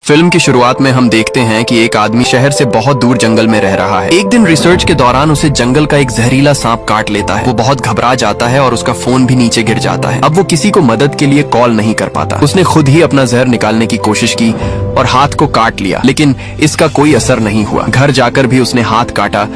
Film की शुरुआत में हम देखते हैं कि एक आदमी शहर से बहुत दूर जंगल में रह रहा है। एक दिन रिसर्च के दौरान उसे जंगल का एक जहरीला सांप काट लेता है। वो बहुत घबरा जाता है और उसका फोन भी नीचे गिर जाता है। अब वो किसी को मदद के लिए कॉल नहीं कर पाता। उसने खुद ही अपना जहर निकालने की कोशिश की और हाथ को काट लिया, लेकिन इसका कोई असर नहीं हुआ। घर जाकर भी उसने हाथ काटा,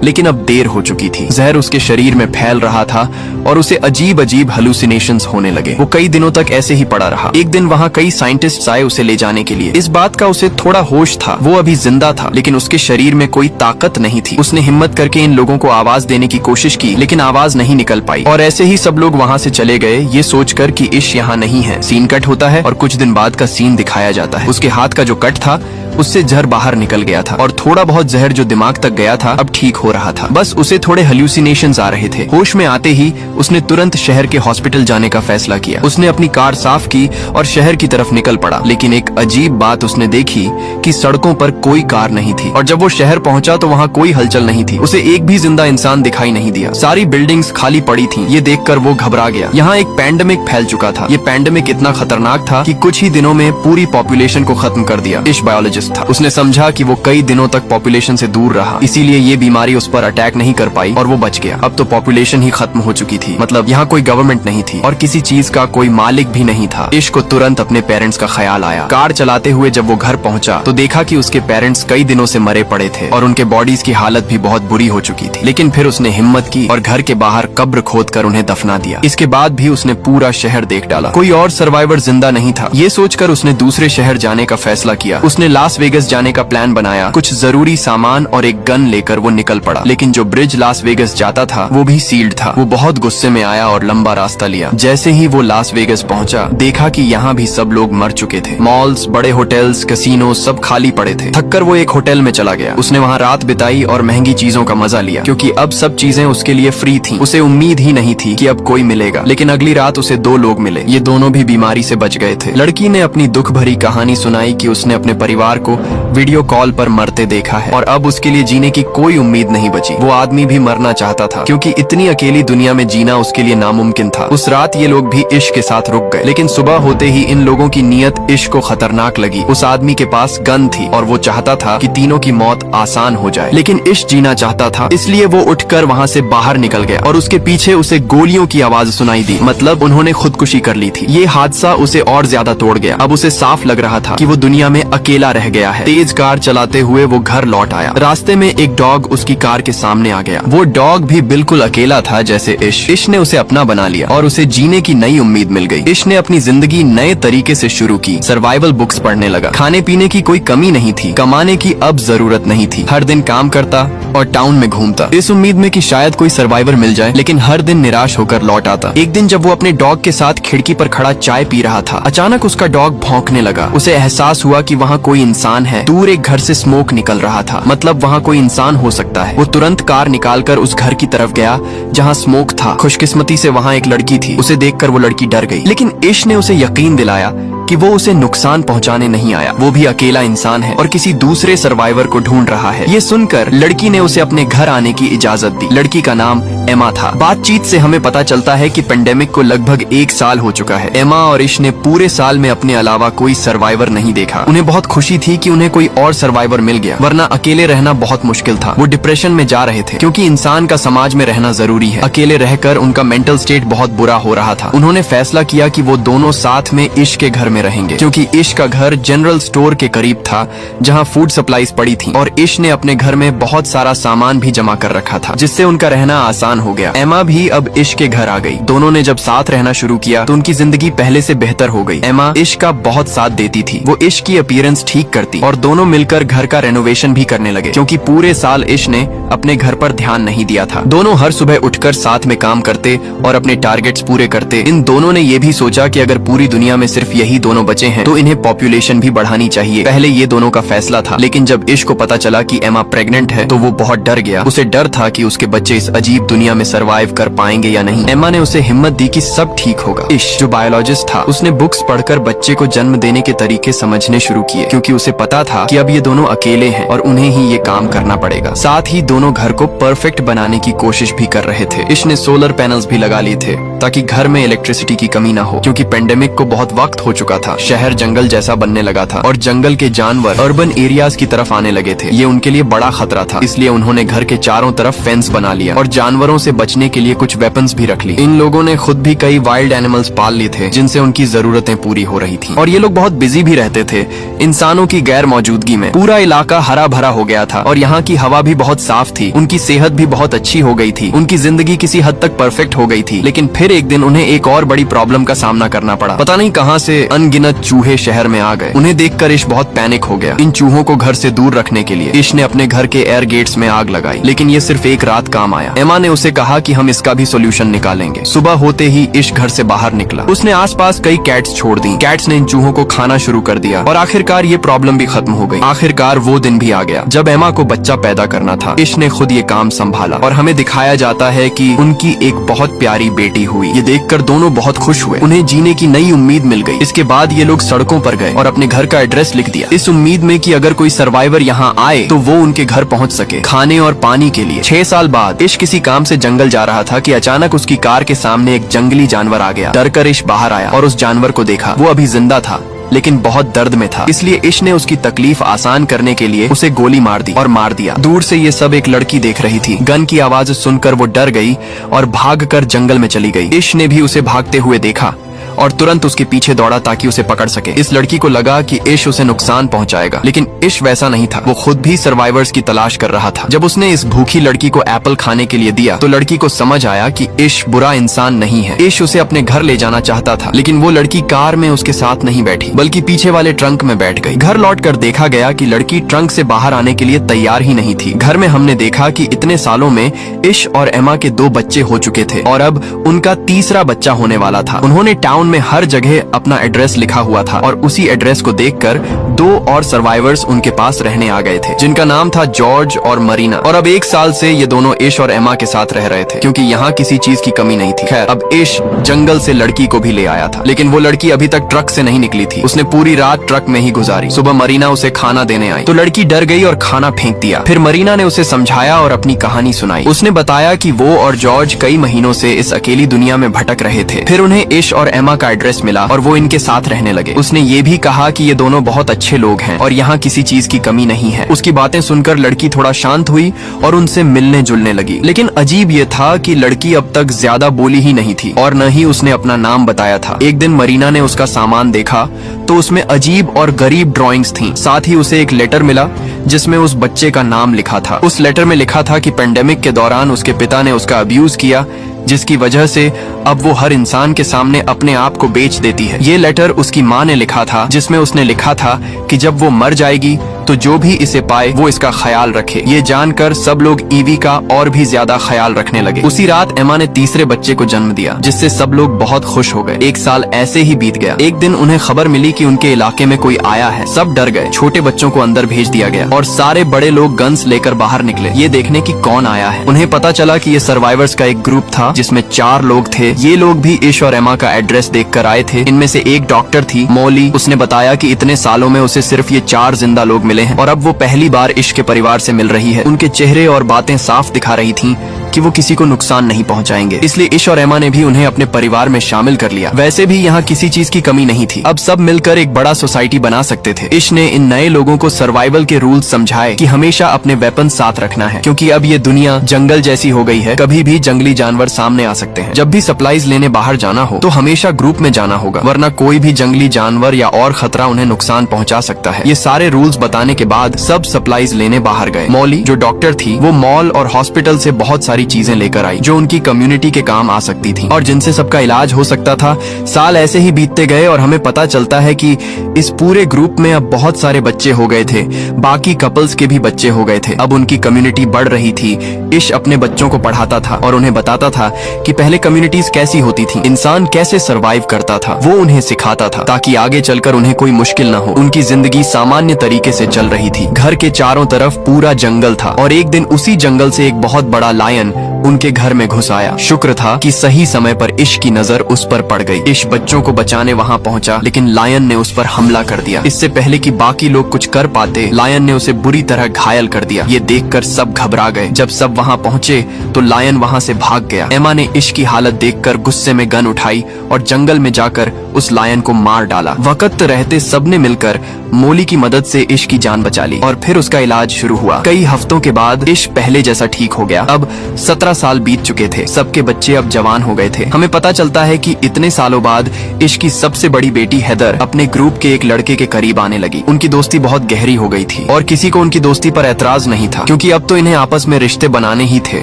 लेकिन अब देर हो चुकी थी। जहर उसके शरीर में फैल रहा था और उसे अजीब अजीब हेलुसिनेशंस होने लगे। वो कई दिनों तक ऐसे ही पड़ा रहा। एक दिन वहाँ कई साइंटिस्ट्स आए उसे ले जाने के लिए। इस बात का उसे थोड़ा होश था। वो अभी जिंदा था, लेकिन उसके शरीर में कोई ताकत नहीं थी। उसने हिम्मत करके इन लोगों को आवाज देने की कोशिश की, लेकिन आवाज नहीं निकल पाई। और ऐसे ही सब लोग वहाँ से चले गए, ये सोचकर कि इश यहाँ नहीं है। सीन कट होता है और कुछ दिन बाद का सीन दिखाया जाता है। उसके हाथ का जो कट था उससे जहर बाहर निकल गया था और थोड़ा बहुत जहर जो दिमाग तक गया था अब ठीक हो रहा था। बस उसे थोड़े हेल्यूसिनेशंस आ रहे थे। होश में आते ही उसने तुरंत शहर के हॉस्पिटल जाने का फैसला किया। उसने अपनी कार साफ की और शहर की तरफ निकल पड़ा। लेकिन एक अजीब बात उसने देखी कि सड़कों पर कोई कार नहीं थी और जब वो शहर पहुंचा तो वहाँ कोई हलचल नहीं थी। उसे एक भी जिंदा इंसान दिखाई नहीं दिया। सारी बिल्डिंग्स खाली पड़ी थी। ये देखकर वो घबरा गया। यहाँ एक पैंडेमिक फैल चुका था। ये पैंडेमिक इतना खतरनाक था कि कुछ ही दिनों में पूरी पॉपुलेशन को खत्म कर दिया। इश बायोलॉजिस्ट था। उसने समझा कि वो कई दिनों तक पॉपुलेशन से दूर रहा, इसीलिए ये बीमारी उस पर अटैक नहीं कर पाई और वो बच गया। अब तो पॉपुलेशन ही खत्म हो चुकी थी। मतलब यहाँ कोई गवर्नमेंट नहीं थी और किसी चीज का कोई मालिक भी नहीं था। इश को तुरंत अपने पेरेंट्स का ख्याल आया। कार चलाते हुए जब वो घर पहुंचा तो देखा कि उसके पेरेंट्स कई दिनों से मरे पड़े थे और उनके बॉडीज की हालत भी बहुत बुरी हो चुकी थी। लेकिन फिर उसने हिम्मत की और घर के बाहर कब्र खोदकर उन्हें दफना दिया। इसके बाद भी उसने पूरा शहर देख डाला। कोई और सर्वाइवर जिंदा नहीं था। ये सोचकर उसने दूसरे शहर जाने का फैसला किया। उसने लास वेगस जाने का प्लान बनाया। कुछ जरूरी सामान और एक गन लेकर वो निकल पड़ा। लेकिन जो ब्रिज लास वेगस जाता था वो भी सील्ड था। वो बहुत गुस्से में आया और लंबा रास्ता लिया। जैसे ही वो लास वेगस पहुंचा देखा कि यहाँ भी सब लोग मर चुके थे। मॉल्स, बड़े होटल्स, कैसीनो सब खाली पड़े थे। थककर वो एक होटल में चला गया। उसने वहाँ रात बिताई और महंगी चीजों का मजा लिया, क्योंकि अब सब चीजें उसके लिए फ्री थी। उसे उम्मीद ही नहीं थी कि अब कोई मिलेगा। लेकिन अगली रात उसे दो लोग मिले। ये दोनों भी बीमारी से बच गए थे। लड़की ने अपनी दुख भरी कहानी सुनाई कि उसने अपने परिवार को वीडियो कॉल पर मरते देखा है और अब उसके लिए जीने की कोई उम्मीद नहीं बची। वो आदमी भी मरना चाहता था, क्योंकि इतनी अकेली दुनिया में जीना उसके लिए नामुमकिन था। उस रात ये लोग भी इश्क के साथ रुक गए। लेकिन सुबह होते ही इन लोगों की नीयत इश्क को खतरनाक लगी। उस आदमी के पास गन थी और वो चाहता था कि तीनों की मौत आसान हो जाए। लेकिन इश्क जीना चाहता था, इसलिए वो उठकर वहाँ से बाहर निकल गया और उसके पीछे उसे गोलियों की आवाज सुनाई दी। मतलब उन्होंने खुदकुशी कर ली थी। ये हादसा उसे और ज्यादा तोड़ गया। अब उसे साफ लग रहा था कि वो दुनिया में अकेला रह गया है। तेज कार चलाते हुए वो घर लौट आया। रास्ते में एक डॉग उसकी कार के सामने आ गया। वो डॉग भी बिल्कुल अकेला था जैसे इश ने उसे अपना बना लिया और उसे जीने की नई उम्मीद मिल गई। इश ने अपनी जिंदगी नए तरीके से शुरू की। सर्वाइवल बुक्स पढ़ने लगा। खाने पीने की कोई कमी नहीं थी। कमाने की अब जरूरत नहीं थी। हर दिन काम करता और टाउन में घूमता, इस उम्मीद में कि शायद कोई सर्वाइवर मिल जाए। लेकिन हर दिन निराश होकर लौट आता। एक दिन जब वो अपने डॉग के साथ खिड़की पर खड़ा चाय पी रहा था, अचानक उसका डॉग भौंकने लगा। उसे एहसास हुआ कि वहाँ कोई इंसान है। दूर एक घर से स्मोक निकल रहा था, मतलब वहाँ कोई इंसान हो सकता है। वो तुरंत कार निकालकर उस घर की तरफ गया जहाँ स्मोक था। खुशकिस्मती से वहाँ एक लड़की थी। उसे देखकर वो लड़की डर गई, लेकिन इश ने उसे यकीन दिलाया कि वो उसे नुकसान पहुंचाने नहीं आया। वो भी अकेला इंसान है और किसी दूसरे सर्वाइवर को ढूंढ रहा है। ये सुनकर लड़की ने उसे अपने घर आने की इजाजत दी। लड़की का नाम एमा था। बातचीत से हमें पता चलता है कि पेंडेमिक को लगभग 1 साल हो चुका है। एमा और इश ने पूरे साल में अपने अलावा कोई सर्वाइवर नहीं देखा। उन्हें बहुत खुशी थी कि उन्हें कोई और सर्वाइवर मिल गया, वरना अकेले रहना बहुत मुश्किल था। वो डिप्रेशन में जा रहे थे, क्योंकि इंसान का समाज में रहना जरूरी है। अकेले रहकर उनका मेंटल स्टेट बहुत बुरा हो रहा था। उन्होंने फैसला किया कि वो दोनों साथ में इश के घर में रहेंगे, क्योंकि इश का घर जनरल स्टोर के करीब था जहां फूड सप्लाईज पड़ी थी और इश ने अपने घर में बहुत सारा सामान भी जमा कर रखा था, जिससे उनका रहना आसान हो गया। एमा भी अब इश के घर आ गई। दोनों ने जब साथ रहना शुरू किया तो उनकी जिंदगी पहले से बेहतर हो गई। एमा इश का बहुत साथ देती थी। वो इश की अपीयरेंस ठीक करती और दोनों मिलकर घर का रेनोवेशन भी करने लगे, क्योंकि पूरे साल इश ने अपने घर पर ध्यान नहीं दिया था। दोनों हर सुबह उठकर साथ में काम करते और अपने टारगेट्स पूरे करते। इन दोनों ने ये भी सोचा कि अगर पूरी दुनिया में सिर्फ यही दोनों बचे हैं तो इन्हें पॉपुलेशन भी बढ़ानी चाहिए। पहले ये दोनों का फैसला था, लेकिन जब इश को पता चला कि एमा प्रेग्नेंट है तो वो बहुत डर गया। उसे डर था कि उसके बच्चे इस अजीब दुनिया में सरवाइव कर पाएंगे या नहीं। एमा ने उसे हिम्मत दी कि सब ठीक होगा। इश जो बायोलॉजिस्ट था, उसने बुक्स पढ़कर बच्चे को जन्म देने के तरीके समझने शुरू किए, क्योंकि उसे पता था कि अब ये दोनों अकेले हैं और उन्हें ही ये काम करना पड़ेगा। साथ ही दोनों घर को परफेक्ट बनाने की कोशिश भी कर रहे थे। इश ने सोलर पैनल्स भी लगा लिए थे ताकि घर में इलेक्ट्रिसिटी की कमी ना हो, क्योंकि पेंडेमिक को बहुत वक्त हो चुका था। शहर जंगल जैसा बनने लगा था और जंगल के जानवर अर्बन एरियाज की तरफ आने लगे थे। ये उनके लिए बड़ा खतरा था, इसलिए उन्होंने घर के चारों तरफ फेंस बना लिया और जानवरों से बचने के लिए कुछ वेपन्स भी रख ली। इन लोगों ने खुद भी कई वाइल्ड एनिमल्स पाल लिए थे जिनसे उनकी जरूरतें पूरी हो रही थी और ये लोग बहुत बिजी भी रहते थे। इंसानों की गैर मौजूदगी में पूरा इलाका हरा भरा हो गया था और यहाँ की हवा भी बहुत साफ थी। उनकी सेहत भी बहुत अच्छी हो गई थी। उनकी जिंदगी किसी हद तक परफेक्ट हो गई थी। लेकिन फिर एक दिन उन्हें एक और बड़ी प्रॉब्लम का सामना करना पड़ा। पता नहीं कहाँ से अनगिनत चूहे शहर में आ गए। उन्हें देखकर इश बहुत पैनिक हो गया। इन चूहों को घर से दूर रखने के लिए इश ने अपने घर के एयर गेट्स में आग लगाई, लेकिन ये सिर्फ एक रात काम आया। एमा ने उसे कहा कि हम इसका भी सोल्यूशन निकालेंगे। सुबह होते ही इश घर से बाहर निकला। उसने आसपास कई कैट्स छोड़ दी। कैट्स ने इन चूहों को खाना शुरू कर दिया और आखिरकार ये प्रॉब्लम भी खत्म हो गई। आखिरकार वो दिन भी आ गया जब एमा को बच्चा पैदा करना था। इश ने खुद ये काम संभाला और हमें दिखाया जाता है कि उनकी एक बहुत प्यारी बेटी हुई। ये देखकर दोनों बहुत खुश हुए। उन्हें जीने की नई उम्मीद मिल गई। इसके बाद ये लोग सड़कों पर गए और अपने घर का एड्रेस लिख दिया, इस उम्मीद में कि अगर कोई सर्वाइवर यहाँ आए तो वो उनके घर पहुँच सके खाने और पानी के लिए। 6 साल बाद इश किसी काम से जंगल जा रहा था कि अचानक उसकी कार के सामने एक जंगली जानवर आ गया। डरकर इश बाहर आया और उस जानवर को देखा। वो अभी जिंदा था लेकिन बहुत दर्द में था, इसलिए इश ने उसकी तकलीफ आसान करने के लिए उसे गोली मार दी और मार दिया। दूर से ये सब एक लड़की देख रही थी। गन की आवाज सुनकर वो डर गई और भागकर जंगल में चली गई। इश ने भी उसे भागते हुए देखा और तुरंत उसके पीछे दौड़ा ताकि उसे पकड़ सके। इस लड़की को लगा कि इश उसे नुकसान पहुंचाएगा, लेकिन इश वैसा नहीं था। वो खुद भी सर्वाइवर्स की तलाश कर रहा था। जब उसने इस भूखी लड़की को एप्पल खाने के लिए दिया तो लड़की को समझ आया कि इश बुरा इंसान नहीं है। इश उसे अपने घर ले जाना चाहता था, लेकिन वो लड़की कार में उसके साथ नहीं बैठी बल्कि पीछे वाले ट्रंक में बैठ गई। घर लौटकर देखा गया कि लड़की ट्रंक से बाहर आने के लिए तैयार ही नहीं थी। घर में हमने देखा कि इतने सालों में इश और एमा के 2 बच्चे हो चुके थे और अब उनका तीसरा बच्चा होने वाला था। उन्होंने टाउन में हर जगह अपना एड्रेस लिखा हुआ था और उसी एड्रेस को देखकर 2 और सर्वाइवर्स उनके पास रहने आ गए थे जिनका नाम था जॉर्ज और मरीना। और अब 1 साल से ये दोनों इश और एमा के साथ रह रहे थे क्योंकि यहाँ किसी चीज की कमी नहीं थी। खैर, अब इश जंगल से लड़की को भी ले आया था, लेकिन वो लड़की अभी तक ट्रक से नहीं निकली थी। उसने पूरी रात ट्रक में ही गुजारी। सुबह मरीना उसे खाना देने आई तो लड़की डर गई और खाना फेंक दिया। फिर मरीना ने उसे समझाया और अपनी कहानी सुनाई। उसने बताया कि वो और जॉर्ज कई महीनों से इस अकेली दुनिया में भटक रहे थे। फिर उन्हें इश और एमा का एड्रेस मिला और वो इनके साथ रहने लगे। उसने ये भी कहा कि ये दोनों बहुत अच्छे लोग हैं और यहाँ किसी चीज की कमी नहीं है। उसकी बातें सुनकर लड़की थोड़ा शांत हुई और उनसे मिलने जुलने लगी। लेकिन अजीब ये था कि लड़की अब तक ज्यादा बोली ही नहीं थी और न ही उसने अपना नाम बताया था। एक दिन मरीना ने उसका सामान देखा तो उसमें अजीब और गरीब ड्राइंग्स थीं। साथ ही उसे एक लेटर मिला जिसमें उस बच्चे का नाम लिखा था। उस लेटर में लिखा था कि पेंडेमिक के दौरान उसके पिता ने उसका अब्यूज किया, जिसकी वजह से अब वो हर इंसान के सामने अपने आप को बेच देती है। ये लेटर उसकी माँ ने लिखा था जिसमें उसने लिखा था कि जब वो मर जाएगी तो जो भी इसे पाए वो इसका ख्याल रखे। ये जानकर सब लोग ईवी का और भी ज्यादा ख्याल रखने लगे। उसी रात एमा ने तीसरे बच्चे को जन्म दिया जिससे सब लोग बहुत खुश हो गए। 1 साल ऐसे ही बीत गया। एक दिन उन्हें खबर मिली कि उनके इलाके में कोई आया है। सब डर गए। छोटे बच्चों को अंदर भेज दिया गया और सारे बड़े लोग गन्स लेकर बाहर निकले ये देखने की कौन आया है। उन्हें पता चला कि ये सर्वाइवर्स का एक ग्रुप था जिसमें 4 लोग थे। ये लोग भी इश और एमा का एड्रेस देखकर आए थे। इनमें से एक डॉक्टर थी, मौली। उसने बताया कि इतने सालों में उसे सिर्फ ये 4 जिंदा लोग मिले हैं और अब वो पहली बार इश के परिवार से मिल रही है। उनके चेहरे और बातें साफ दिखा रही थीं कि वो किसी को नुकसान नहीं पहुंचाएंगे, इसलिए इश और एमा ने भी उन्हें अपने परिवार में शामिल कर लिया। वैसे भी यहाँ किसी चीज की कमी नहीं थी। अब सब मिलकर एक बड़ा सोसाइटी बना सकते थे। इश ने इन नए लोगों को सर्वाइवल के रूल्स समझाए कि हमेशा अपने वेपन साथ रखना है क्योंकि अब ये दुनिया जंगल जैसी हो गई है। कभी भी जंगली जानवर सामने आ सकते हैं। जब भी सप्लाईज लेने बाहर जाना हो तो हमेशा ग्रुप में जाना होगा, वरना कोई भी जंगली जानवर या और खतरा उन्हें नुकसान पहुंचा सकता है। ये सारे रूल्स बताने के बाद सब सप्लाईज लेने बाहर गए। मौली जो डॉक्टर थी वो मॉल और हॉस्पिटल से बहुत सारी चीजें लेकर आई जो उनकी कम्युनिटी के काम आ सकती थी और जिनसे सबका इलाज हो सकता था। साल ऐसे ही बीतते गए और हमें पता चलता है कि इस पूरे ग्रुप में अब बहुत सारे बच्चे हो गए थे। बाकी कपल्स के भी बच्चे हो गए थे। अब उनकी कम्युनिटी बढ़ रही थी। इश अपने बच्चों को पढ़ाता था और उन्हें बताता था कि पहले कम्युनिटीज कैसी होती थी, इंसान कैसे सरवाइव करता था। वो उन्हें सिखाता था ताकि आगे चलकर उन्हें कोई मुश्किल न हो। उनकी जिंदगी सामान्य तरीके से चल रही थी। घर के चारों तरफ पूरा जंगल था और एक दिन उसी जंगल से एक बहुत बड़ा लायन उनके घर में घुस आया। शुक्र था कि सही समय पर इश की नजर उस पर पड़ गई। इश बच्चों को बचाने वहाँ पहुँचा, लेकिन लायन ने उस पर हमला कर दिया। इससे पहले कि बाकी लोग कुछ कर पाते, लायन ने उसे बुरी तरह घायल कर दिया। ये देखकर सब घबरा गए। जब सब वहाँ पहुँचे तो लायन वहाँ से भाग गया। एमा ने इश की हालत देखकर गुस्से में गन उठाई और जंगल में जाकर उस लायन को मार डाला। वक्त रहते सबने मिलकर मोली की मदद से इश की जान बचा ली और फिर उसका इलाज शुरू हुआ। कई हफ्तों के बाद इश पहले जैसा ठीक हो गया। अब 17 साल बीत चुके थे। सबके बच्चे अब जवान हो गए थे। हमें पता चलता है कि इतने सालों बाद इश की सबसे बड़ी बेटी हैदर अपने ग्रुप के एक लड़के के करीब आने लगी। उनकी दोस्ती बहुत गहरी हो गई थी और किसी को उनकी दोस्ती पर ऐतराज नहीं था, क्योंकि अब तो इन्हें आपस में रिश्ते बनाने ही थे।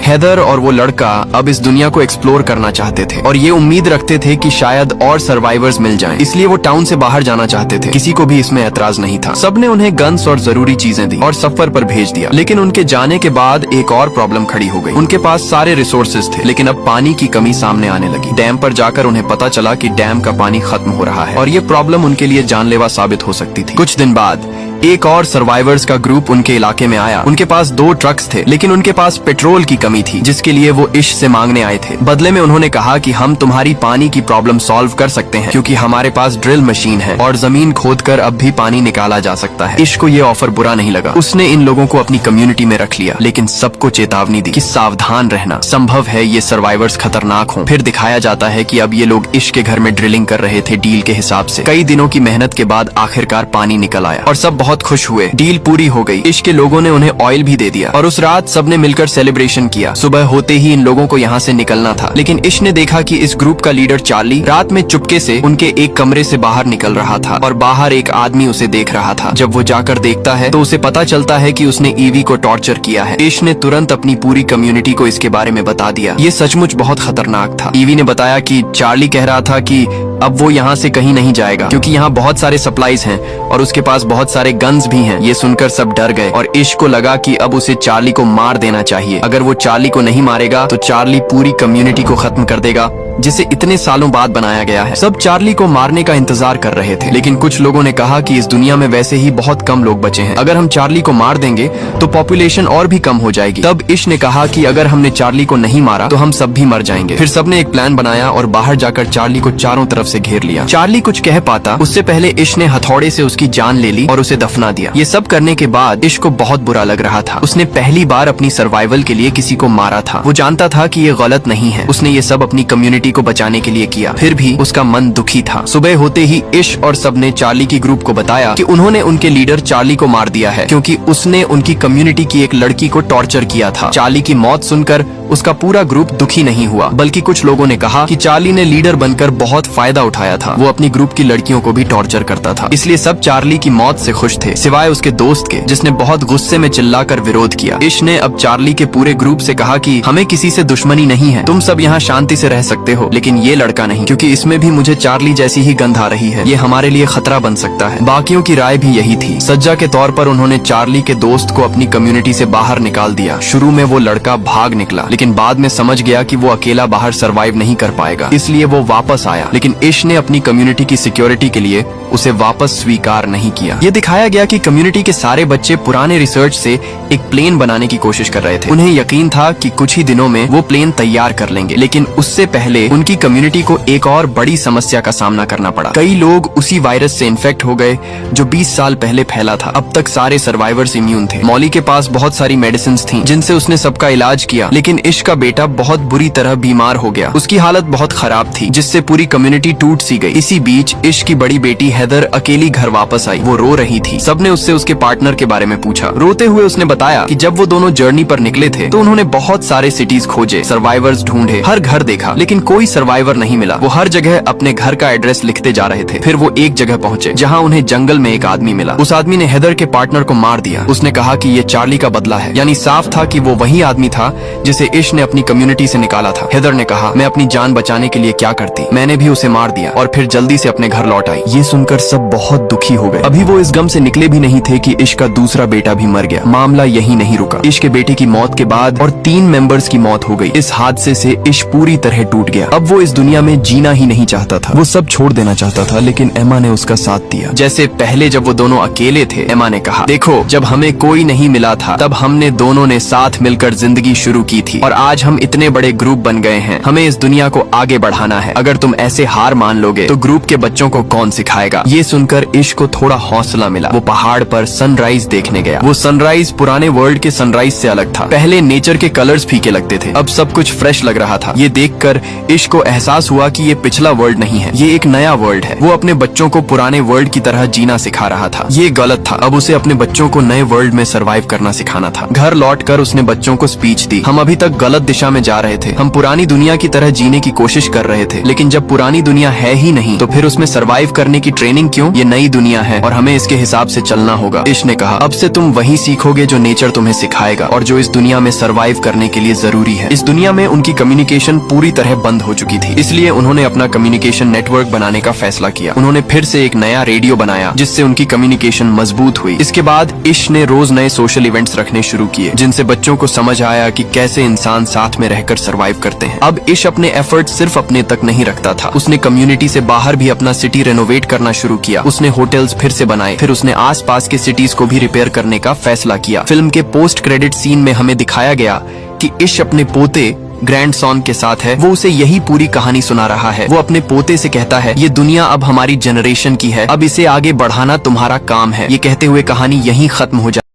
हैदर और वो लड़का अब इस दुनिया को एक्सप्लोर करना चाहते थे और ये उम्मीद रखते थे कि शायद और सर्वाइवर्स मिल जाएं। इसलिए वो टाउन से बाहर जाना चाहते थे। किसी को भी इसमें ऐतराज नहीं था। सबने उन्हें गन्स और जरूरी चीजें दी और सफर पर भेज दिया। लेकिन उनके जाने के बाद एक और प्रॉब्लम खड़ी हो गई। उनके पास सारे रिसोर्सेज थे, लेकिन अब पानी की कमी सामने आने लगी। डैम पर जाकर उन्हें पता चला कि डैम का पानी खत्म हो रहा है और ये प्रॉब्लम उनके लिए जानलेवा साबित हो सकती थी। कुछ दिन बाद एक और सर्वाइवर्स का ग्रुप उनके इलाके में आया। उनके पास 2 ट्रक्स थे, लेकिन उनके पास पेट्रोल की कमी थी, जिसके लिए वो इश से मांगने आए थे। बदले में उन्होंने कहा कि हम तुम्हारी पानी की प्रॉब्लम सॉल्व कर सकते हैं, क्योंकि हमारे पास ड्रिल मशीन है और जमीन खोदकर अब भी पानी निकाला जा सकता है। इश को ये ऑफर बुरा नहीं लगा। उसने इन लोगों को अपनी कम्युनिटी में रख लिया, लेकिन सबको चेतावनी दी कि सावधान रहना, संभव है ये सर्वाइवर्स खतरनाक हों। फिर दिखाया जाता है कि अब ये लोग इश के घर में ड्रिलिंग कर रहे थे डील के हिसाब से। कई दिनों की मेहनत के बाद आखिरकार पानी निकल आया और सब बहुत खुश हुए। डील पूरी हो गई। इश के लोगों ने उन्हें ऑयल भी दे दिया और उस रात सबने मिलकर सेलिब्रेशन किया। सुबह होते ही इन लोगों को यहाँ से निकलना था, लेकिन इश ने देखा कि इस ग्रुप का लीडर चार्ली रात में चुपके से उनके एक कमरे से बाहर निकल रहा था और बाहर एक आदमी उसे देख रहा था। जब वो जाकर देखता है तो उसे पता चलता है कि उसने ईवी को टॉर्चर किया है। इश ने तुरंत अपनी पूरी कम्युनिटी को इसके बारे में बता दिया। ये सचमुच बहुत खतरनाक था। ईवी ने बताया कि चार्ली कह रहा था कि अब वो यहाँ से कहीं नहीं जाएगा, क्योंकि यहाँ बहुत सारे सप्लाईज हैं और उसके पास बहुत सारे गन्स भी हैं। ये सुनकर सब डर गए और इश को लगा कि अब उसे चार्ली को मार देना चाहिए। अगर वो चार्ली को नहीं मारेगा तो चार्ली पूरी कम्युनिटी को खत्म कर देगा, जिसे इतने सालों बाद बनाया गया है। सब चार्ली को मारने का इंतजार कर रहे थे, लेकिन कुछ लोगों ने कहा कि इस दुनिया में वैसे ही बहुत कम लोग बचे हैं। अगर हम चार्ली को मार देंगे तो पॉपुलेशन और भी कम हो जाएगी। तब इश ने कहा कि अगर हमने चार्ली को नहीं मारा तो हम सब भी मर जाएंगे। फिर सबने एक प्लान बनाया और बाहर जाकर चार्ली को चारों तरफ से घेर लिया। चार्ली कुछ कह पाता उससे पहले इश ने हथौड़े से उसकी जान ले ली और उसे दफना दिया। ये सब करने के बाद इश को बहुत बुरा लग रहा था। उसने पहली बार अपनी सर्वाइवल के लिए किसी को मारा था। वो जानता था कि ये गलत नहीं है। उसने ये सब अपनी कम्युनिटी को बचाने के लिए किया। फिर भी उसका मन दुखी था। सुबह होते ही इश और सबने चार्ली की ग्रुप को बताया कि उन्होंने उनके लीडर चार्ली को मार दिया है, क्योंकि उसने उनकी कम्युनिटी की एक लड़की को टॉर्चर किया था। चार्ली की मौत सुनकर उसका पूरा ग्रुप दुखी नहीं हुआ, बल्कि कुछ लोगों ने कहा कि चार्ली ने लीडर बनकर बहुत फायदा उठाया था। वो अपनी ग्रुप की लड़कियों को भी टॉर्चर करता था, इसलिए सब चार्ली की मौत से खुश थे, सिवाय उसके दोस्त के, जिसने बहुत गुस्से में चिल्लाकर विरोध किया। इश ने अब चार्ली के पूरे ग्रुप से कहा कि हमें किसी से दुश्मनी नहीं है, तुम सब यहाँ शांति से रह सकते हो, लेकिन ये लड़का नहीं, क्योंकि इसमें भी मुझे चार्ली जैसी ही गंध आ रही है। ये हमारे लिए खतरा बन सकता है। बाकियों की राय भी यही थी। सज्जा के तौर पर उन्होंने चार्ली के दोस्त को अपनी कम्युनिटी से बाहर निकाल दिया। शुरू में वो लड़का भाग निकला, लेकिन बाद में समझ गया कि वो अकेला बाहर सरवाइव नहीं कर पाएगा, इसलिए वो वापस आया। लेकिन इश ने अपनी कम्युनिटी की सिक्योरिटी के लिए उसे वापस स्वीकार नहीं किया। ये दिखाया गया कि कम्युनिटी के सारे बच्चे पुराने रिसर्च से एक प्लेन बनाने की कोशिश कर रहे थे। उन्हें यकीन था कि कुछ ही दिनों में वो प्लेन तैयार कर लेंगे, लेकिन उससे पहले उनकी कम्युनिटी को एक और बड़ी समस्या का सामना करना पड़ा। कई लोग उसी वायरस से इन्फेक्ट हो गए जो 20 साल पहले फैला था। अब तक सारे सर्वाइवर्स इम्यून थे। मॉली के पास बहुत सारी मेडिसिन थी जिनसे उसने सबका इलाज किया, लेकिन इश का बेटा बहुत बुरी तरह बीमार हो गया। उसकी हालत बहुत खराब थी, जिससे पूरी कम्युनिटी टूट सी गई। इसी बीच इश की बड़ी बेटी हैदर अकेली घर वापस आई। वो रो रही थी। सबने उससे उसके पार्टनर के बारे में पूछा। रोते हुए उसने बताया कि जब वो दोनों जर्नी पर निकले थे तो उन्होंने बहुत सारे सिटीज खोजे, सर्वाइवर्स ढूंढे, हर घर देखा, लेकिन कोई सर्वाइवर नहीं मिला। वो हर जगह अपने घर का एड्रेस लिखते जा रहे थे। फिर वो एक जगह पहुंचे जहां उन्हें जंगल में एक आदमी मिला। उस आदमी ने हैदर के पार्टनर को मार दिया। उसने कहा कि ये चार्ली का बदला है, यानी साफ था कि वो वही आदमी था जिसे इश ने अपनी कम्युनिटी से निकाला था। हैदर ने कहा, मैं अपनी जान बचाने के लिए क्या करती, मैंने भी उसे मार दिया और फिर जल्दी से अपने घर लौट आई। ये सुनकर सब बहुत दुखी हो गए। अभी वो इस गम से निकले भी नहीं थे कि इश का दूसरा बेटा भी मर गया। मामला यही नहीं रुका। इश के बेटे की मौत के बाद और 3 मेंबर्स की मौत हो गई। इस हादसे से इश पूरी तरह टूट गया। अब वो इस दुनिया में जीना ही नहीं चाहता था। वो सब छोड़ देना चाहता था, लेकिन एमा ने उसका साथ दिया। जैसे पहले जब वो दोनों अकेले थे, एमा ने कहा, देखो जब हमें कोई नहीं मिला था तब हमने दोनों ने साथ मिलकर जिंदगी शुरू की थी और आज हम इतने बड़े ग्रुप बन गए हैं। हमें इस दुनिया को आगे बढ़ाना है। अगर तुम ऐसे हार मान लोगे तो ग्रुप के बच्चों को कौन सिखाएगा। ये सुनकर इश को थोड़ा हौसला मिला। वो पहाड़ पर सनराइज देखने गया। वो सनराइज पुराने वर्ल्ड के सनराइज से अलग था। पहले नेचर के कलर्स फीके लगते थे, अब सब कुछ फ्रेश लग रहा था। ये देखकर इश को एहसास हुआ कि ये पिछला वर्ल्ड नहीं है, ये एक नया वर्ल्ड है। वो अपने बच्चों को पुराने वर्ल्ड की तरह जीना सिखा रहा था। ये गलत था। अब उसे अपने बच्चों को नए वर्ल्ड में सरवाइव करना सिखाना था। घर लौटकर उसने बच्चों को स्पीच दी। हम अभी तक गलत दिशा में जा रहे थे। हम पुरानी दुनिया की तरह जीने की कोशिश कर रहे थे, लेकिन जब पुरानी दुनिया है ही नहीं तो फिर उसमें सरवाइव करने की ट्रेनिंग क्यों। ये नई दुनिया है और हमें इसके हिसाब से चलना होगा। इश ने कहा, अब से तुम वही सीखोगे जो नेचर तुम्हें सिखाएगा और जो इस दुनिया में सरवाइव करने के लिए जरूरी है। इस दुनिया में उनकी कम्युनिकेशन पूरी तरह बंद हो चुकी थी, इसलिए उन्होंने अपना कम्युनिकेशन नेटवर्क बनाने का फैसला किया। उन्होंने फिर से एक नया रेडियो बनाया जिससे उनकी कम्युनिकेशन मजबूत हुई। इसके बाद इश ने रोज नए सोशल इवेंट्स रखने शुरू किए जिनसे बच्चों को समझ आया कि कैसे इंसान साथ में रहकर सरवाइव करते हैं। अब इश अपने एफर्ट सिर्फ अपने तक नहीं रखता था। उसने कम्युनिटी से बाहर भी अपना सिटी रेनोवेट करना शुरू किया। उसने होटल्स फिर से बनाए, फिर उसने आसपास के सिटीज को भी रिपेयर करने का फैसला किया। फिल्म के पोस्ट क्रेडिट सीन में हमें दिखाया गया कि इश अपने पोते ग्रैंडसन के साथ है। वो उसे यही पूरी कहानी सुना रहा है। वो अपने पोते से कहता है, ये दुनिया अब हमारी जनरेशन की है, अब इसे आगे बढ़ाना तुम्हारा काम है। ये कहते हुए कहानी यहीं खत्म हो जाती है।